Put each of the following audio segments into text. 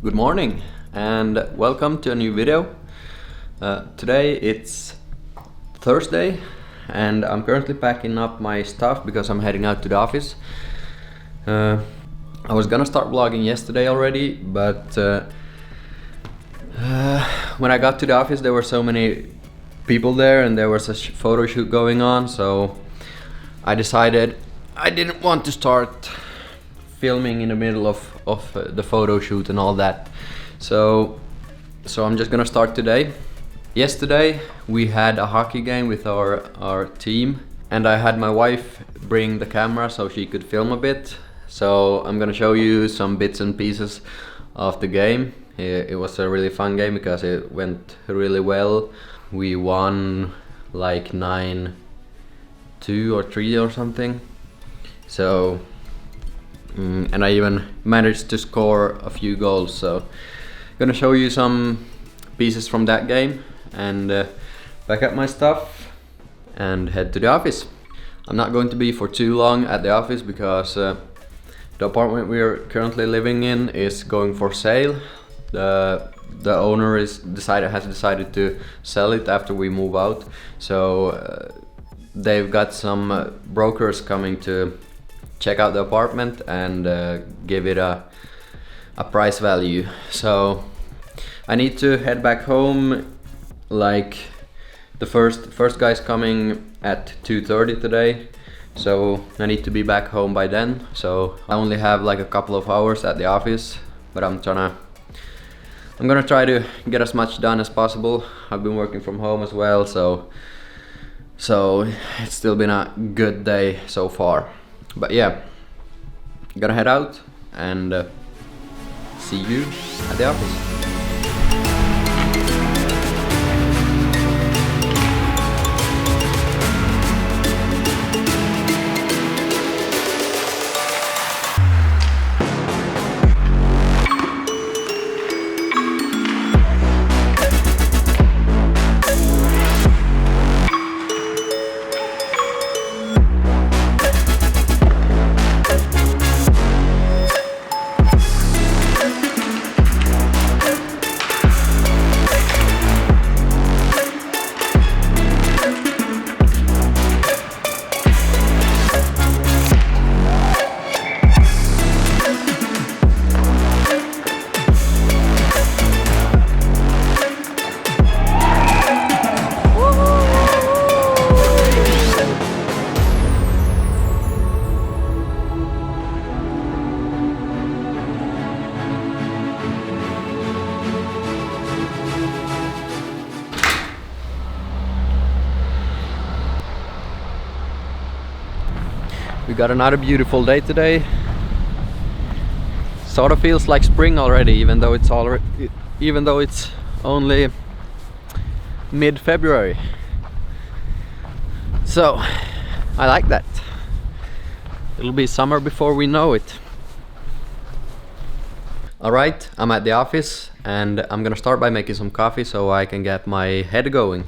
Good morning and welcome to a new video. Today it's Thursday and I'm currently packing up my stuff because I'm heading out to the office. I was gonna start vlogging yesterday already, but when I got to the office there were so many people there and there was a photo shoot going on, so I decided I didn't want to start filming in the middle of the photo shoot and all that. So I'm just gonna start today. Yesterday we had a hockey game with our team and I had my wife bring the camera so she could film a bit. So I'm gonna show you some bits and pieces of the game. It was a really fun game because it went really well. We won like 9-2 or 3 or something. So and I even managed to score a few goals. So I'm gonna show you some pieces from that game and pack up my stuff and head to the office. I'm not going to be for too long at the office because the apartment we're currently living in is going for sale. The owner has decided to sell it after we move out. So they've got some brokers coming to check out the apartment and give it a price value. So I need to head back home. Like the first guy's coming at 2:30 today, so I need to be back home by then. So I only have like a couple of hours at the office, but I'm gonna try to get as much done as possible. I've been working from home as well, so it's still been a good day so far. But yeah, gonna head out and see you at the office. We got another beautiful day today. Sort of feels like spring already, even though it's only mid-February. So I like that. It'll be summer before we know it. Alright, I'm at the office and I'm gonna start by making some coffee so I can get my head going.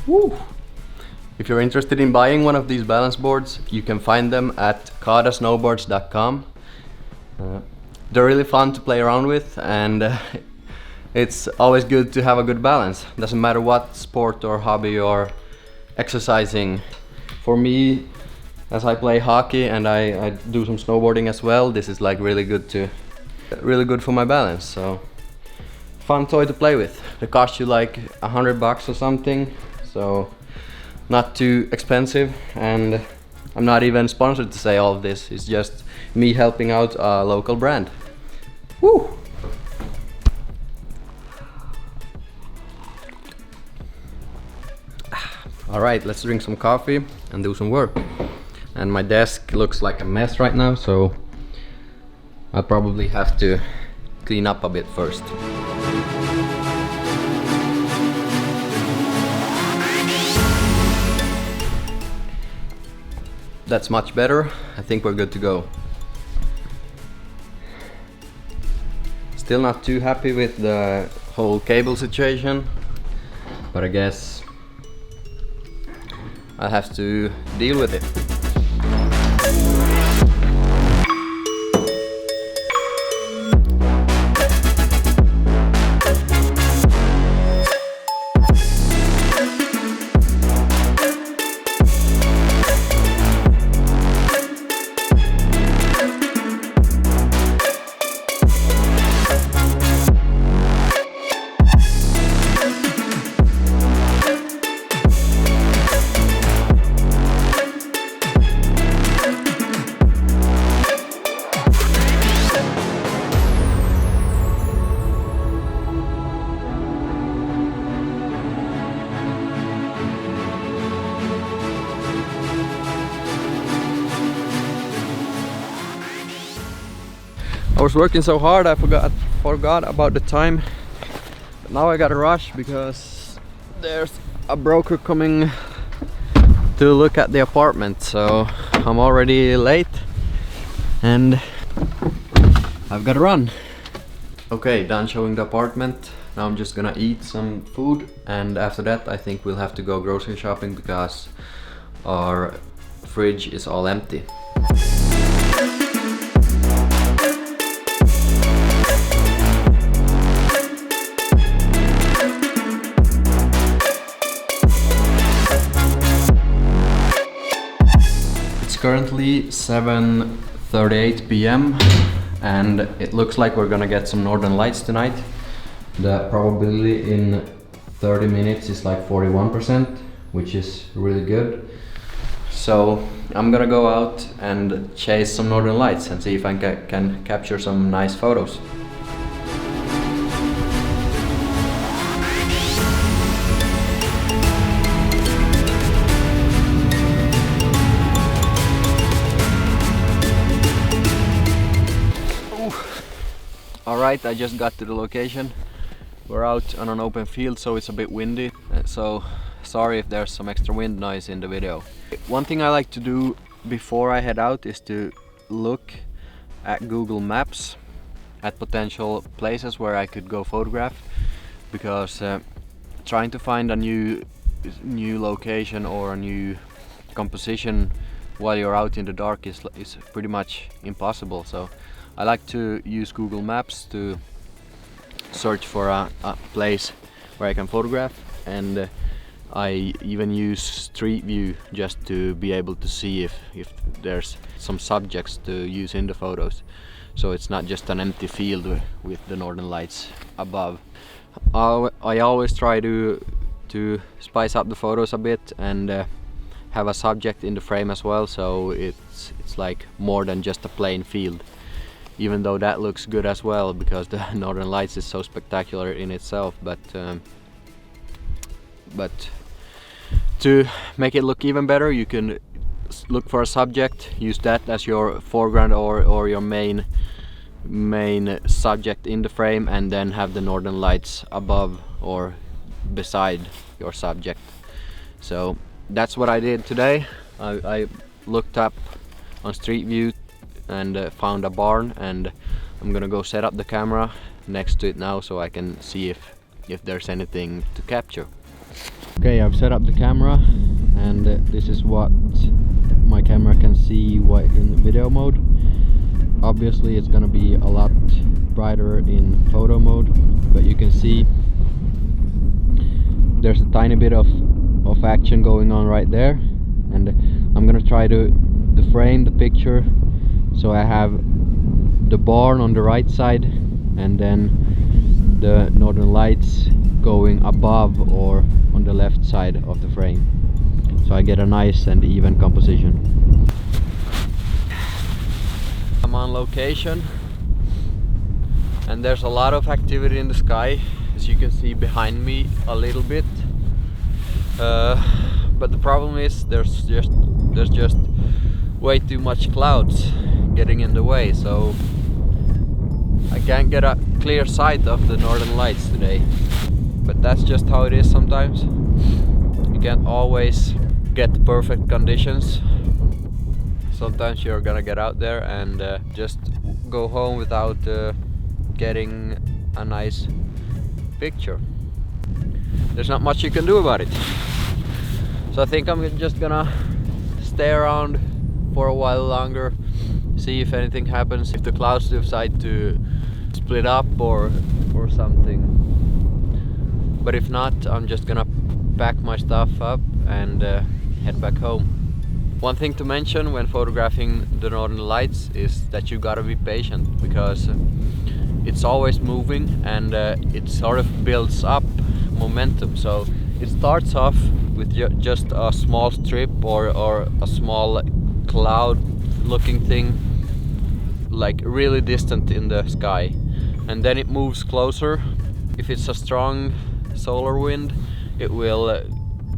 Woo. If you're interested in buying one of these balance boards, you can find them at kadasnowboards.com. They're really fun to play around with, and it's always good to have a good balance. Doesn't matter what sport or hobby you're exercising. For me, as I play hockey and I do some snowboarding as well, this is like really good for my balance. So fun toy to play with. They cost you like $100 or something. So not too expensive, and I'm not even sponsored to say all of this. It's just me helping out a local brand. Woo! Alright, let's drink some coffee and do some work. And my desk looks like a mess right now, so I'll probably have to clean up a bit first. That's much better. I think we're good to go. Still not too happy with the whole cable situation, but I guess I'll have to deal with it. I was working so hard I forgot about the time. But now I gotta rush because there's a broker coming to look at the apartment, so I'm already late and I've gotta run. Okay, done showing the apartment. Now I'm just gonna eat some food, and after that I think we'll have to go grocery shopping because our fridge is all empty. Currently 7:38 p.m. and it looks like we're gonna get some northern lights tonight. The probability in 30 minutes is like 41%, which is really good. So I'm gonna go out and chase some northern lights and see if I can capture some nice photos. Alright, I just got to the location. We're out on an open field, so it's a bit windy, so sorry if there's some extra wind noise in the video. One thing I like to do before I head out is to look at Google Maps at potential places where I could go photograph, because trying to find a new location or a new composition while you're out in the dark is pretty much impossible. So I like to use Google Maps to search for a place where I can photograph, and I even use Street View just to be able to see if there's some subjects to use in the photos, so it's not just an empty field with the northern lights above. I always try to spice up the photos a bit and have a subject in the frame as well, so it's like more than just a plain field. Even though that looks good as well, because the northern lights is so spectacular in itself, but to make it look even better, you can look for a subject, use that as your foreground or your main subject in the frame, and then have the northern lights above or beside your subject. So that's what I did today. I looked up on Street View and found a barn, and I'm gonna go set up the camera next to it now so I can see if there's anything to capture. Okay, I've set up the camera, and this is what my camera can see in video mode. Obviously it's gonna be a lot brighter in photo mode, but you can see there's a tiny bit of action going on right there, and I'm gonna try to frame the picture so I have the barn on the right side and then the northern lights going above or on the left side of the frame, so I get a nice and even composition. I'm on location and there's a lot of activity in the sky, as you can see behind me a little bit, But the problem is there's just way too much clouds getting in the way, so I can't get a clear sight of the northern lights today. But that's just how it is sometimes. You can't always get perfect conditions. Sometimes you're gonna get out there and just go home without getting a nice picture. There's not much you can do about it. So I think I'm just gonna stay around for a while longer, see if anything happens, if the clouds decide to split up or something. But if not, I'm just gonna pack my stuff up and head back home. One thing to mention when photographing the northern lights is that you gotta be patient, because it's always moving and it sort of builds up momentum. So it starts off with just a small strip or a small cloud looking thing, like really distant in the sky, and then it moves closer. If it's a strong solar wind, it will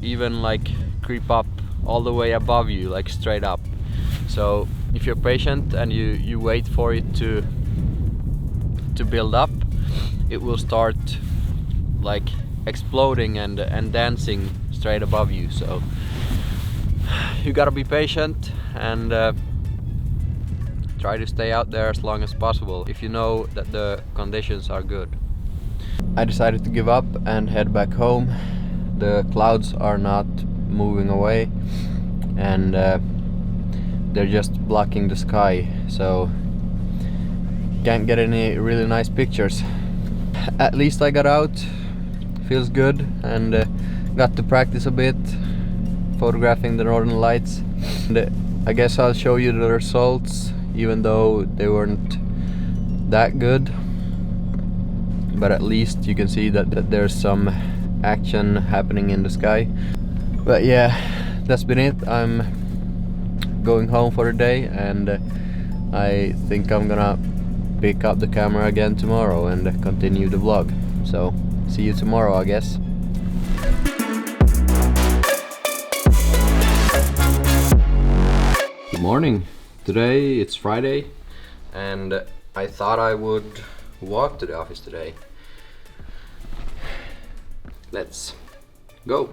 even like creep up all the way above you, like straight up. So if you're patient and you wait for it to build up, it will start like exploding and dancing straight above you. So you gotta be patient and try to stay out there as long as possible if you know that the conditions are good. I decided to give up and head back home. The clouds are not moving away and they're just blocking the sky, so can't get any really nice pictures. At least I got out, feels good, and got to practice a bit photographing the northern lights. And I guess I'll show you the results, even though they weren't that good, but at least you can see that there's some action happening in the sky. But yeah, that's been it. I'm going home for the day, and I think I'm gonna pick up the camera again tomorrow and continue the vlog. So see you tomorrow, I guess. Good morning. Today it's Friday and I thought I would walk to the office today. Let's go.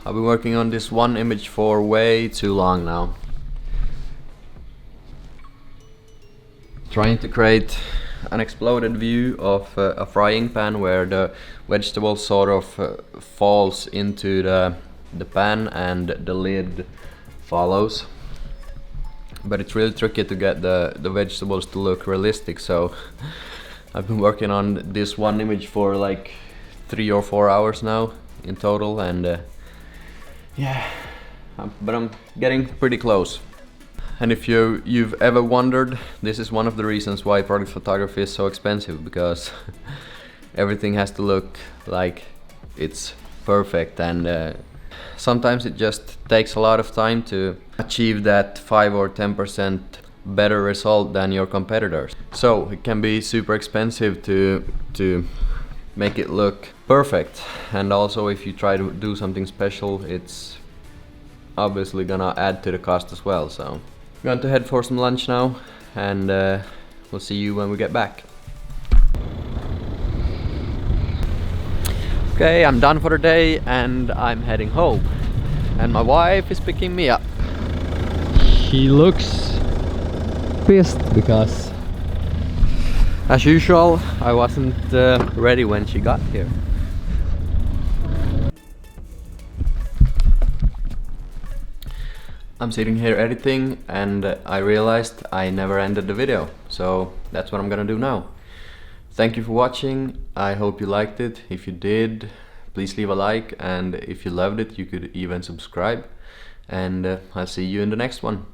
I've been working on this one image for way too long now. Trying to create an exploded view of a frying pan where the vegetable sort of falls into the pan and the lid follows. But it's really tricky to get the vegetables to look realistic, so I've been working on this one image for like 3 or 4 hours now in total, and yeah, but I'm getting pretty close. And if you've ever wondered, this is one of the reasons why product photography is so expensive, because everything has to look like it's perfect, and sometimes it just takes a lot of time to achieve that 5 or 10% better result than your competitors. So it can be super expensive to make it look perfect, and also if you try to do something special, it's obviously gonna add to the cost as well. So I'm going to head for some lunch now, and we'll see you when we get back. Okay, I'm done for the day and I'm heading home, and my wife is picking me up. She looks pissed because, as usual, I wasn't ready when she got here. I'm sitting here editing and I realized I never ended the video, so that's what I'm gonna do now. Thank you for watching. I hope you liked it. If you did, please leave a like, and if you loved it, you could even subscribe, and I'll see you in the next one.